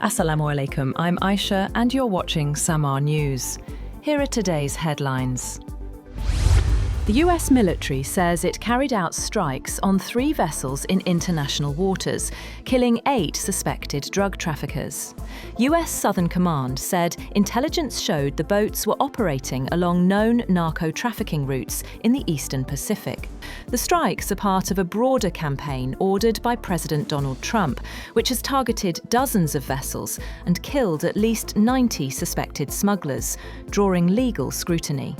Assalamu alaikum, I'm Aisha and you're watching Samaa News. Here are today's headlines. The US military says it carried out strikes on 3 vessels in international waters, killing 8 suspected drug traffickers. US Southern Command said intelligence showed the boats were operating along known narco-trafficking routes in the Eastern Pacific. The strikes are part of a broader campaign ordered by President Donald Trump, which has targeted dozens of vessels and killed at least 90 suspected smugglers, drawing legal scrutiny.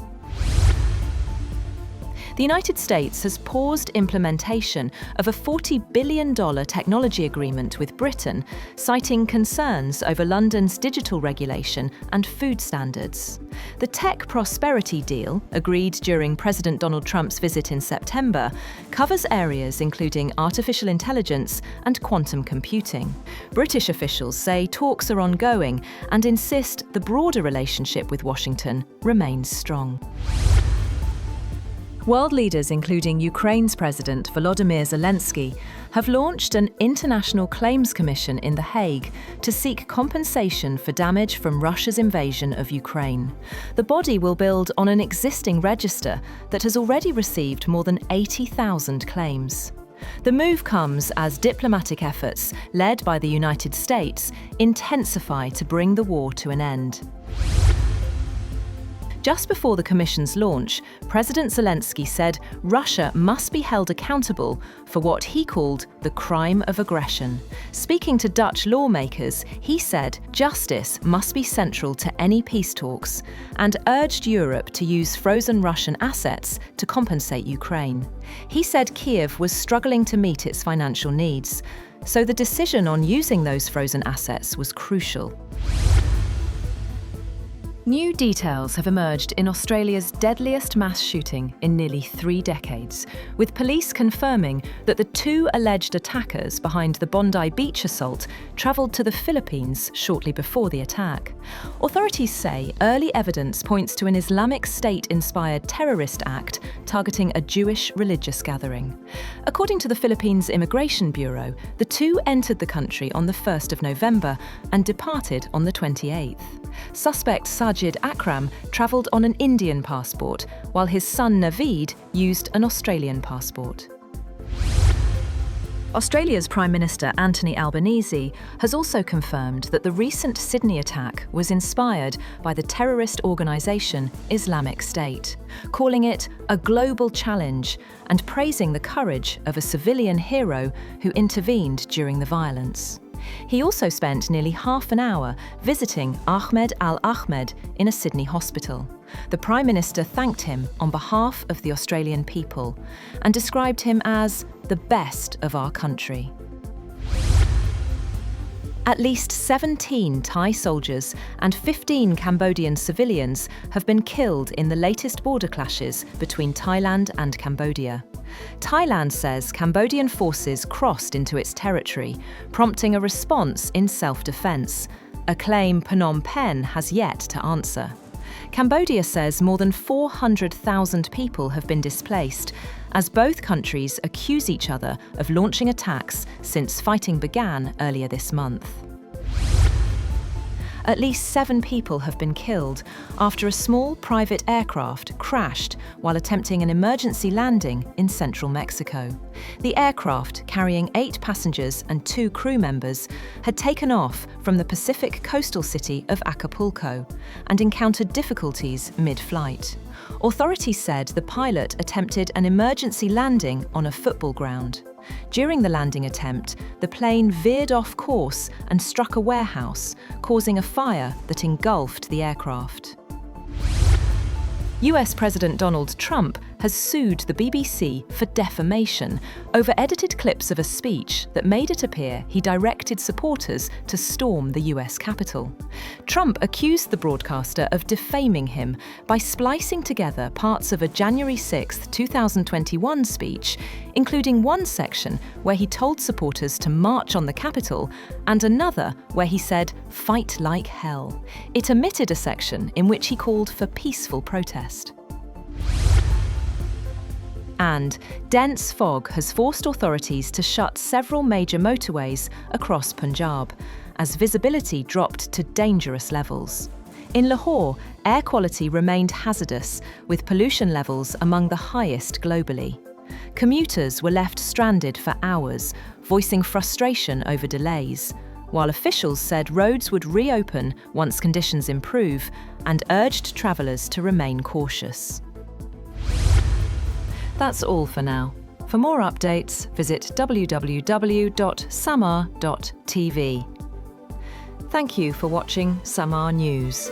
The United States has paused implementation of a $40 billion technology agreement with Britain, citing concerns over London's digital regulation and food standards. The tech prosperity deal, agreed during President Donald Trump's visit in September, covers areas including artificial intelligence and quantum computing. British officials say talks are ongoing and insist the broader relationship with Washington remains strong. World leaders, including Ukraine's President Volodymyr Zelenskyy, have launched an international claims commission in The Hague to seek compensation for damage from Russia's invasion of Ukraine. The body will build on an existing register that has already received more than 80,000 claims. The move comes as diplomatic efforts, led by the United States, intensify to bring the war to an end. Just before the Commission's launch, President Zelenskyy said Russia must be held accountable for what he called the crime of aggression. Speaking to Dutch lawmakers, he said justice must be central to any peace talks and urged Europe to use frozen Russian assets to compensate Ukraine. He said Kiev was struggling to meet its financial needs, so the decision on using those frozen assets was crucial. New details have emerged in Australia's deadliest mass shooting in nearly 3 decades, with police confirming that the 2 alleged attackers behind the Bondi Beach assault travelled to the Philippines shortly before the attack. Authorities say early evidence points to an Islamic State-inspired terrorist act targeting a Jewish religious gathering. According to the Philippines Immigration Bureau, the 2 entered the country on the 1st of November and departed on the 28th. Suspect Sajid Akram travelled on an Indian passport, while his son Naveed used an Australian passport. Australia's Prime Minister Anthony Albanese has also confirmed that the recent Sydney attack was inspired by the terrorist organisation Islamic State, calling it a global challenge and praising the courage of a civilian hero who intervened during the violence. He also spent nearly half an hour visiting Ahmed Al-Ahmed in a Sydney hospital. The Prime Minister thanked him on behalf of the Australian people and described him as the best of our country. At least 17 Thai soldiers and 15 Cambodian civilians have been killed in the latest border clashes between Thailand and Cambodia. Thailand says Cambodian forces crossed into its territory, prompting a response in self-defence, a claim Phnom Penh has yet to answer. Cambodia says more than 400,000 people have been displaced, as both countries accuse each other of launching attacks since fighting began earlier this month. At least 7 people have been killed after a small private aircraft crashed while attempting an emergency landing in central Mexico. The aircraft, carrying 8 passengers and 2 crew members, had taken off from the Pacific coastal city of Acapulco and encountered difficulties mid-flight. Authorities said the pilot attempted an emergency landing on a football ground. During the landing attempt, the plane veered off course and struck a warehouse, causing a fire that engulfed the aircraft. US President Donald Trump has sued the BBC for defamation over edited clips of a speech that made it appear he directed supporters to storm the US Capitol. Trump accused the broadcaster of defaming him by splicing together parts of a January 6, 2021 speech, including one section where he told supporters to march on the Capitol and another where he said, "Fight like hell." It omitted a section in which he called for peaceful protest. And dense fog has forced authorities to shut several major motorways across Punjab, as visibility dropped to dangerous levels. In Lahore, air quality remained hazardous, with pollution levels among the highest globally. Commuters were left stranded for hours, voicing frustration over delays, while officials said roads would reopen once conditions improve and urged travellers to remain cautious. That's all for now. For more updates, visit www.samaa.tv. Thank you for watching Samaa News.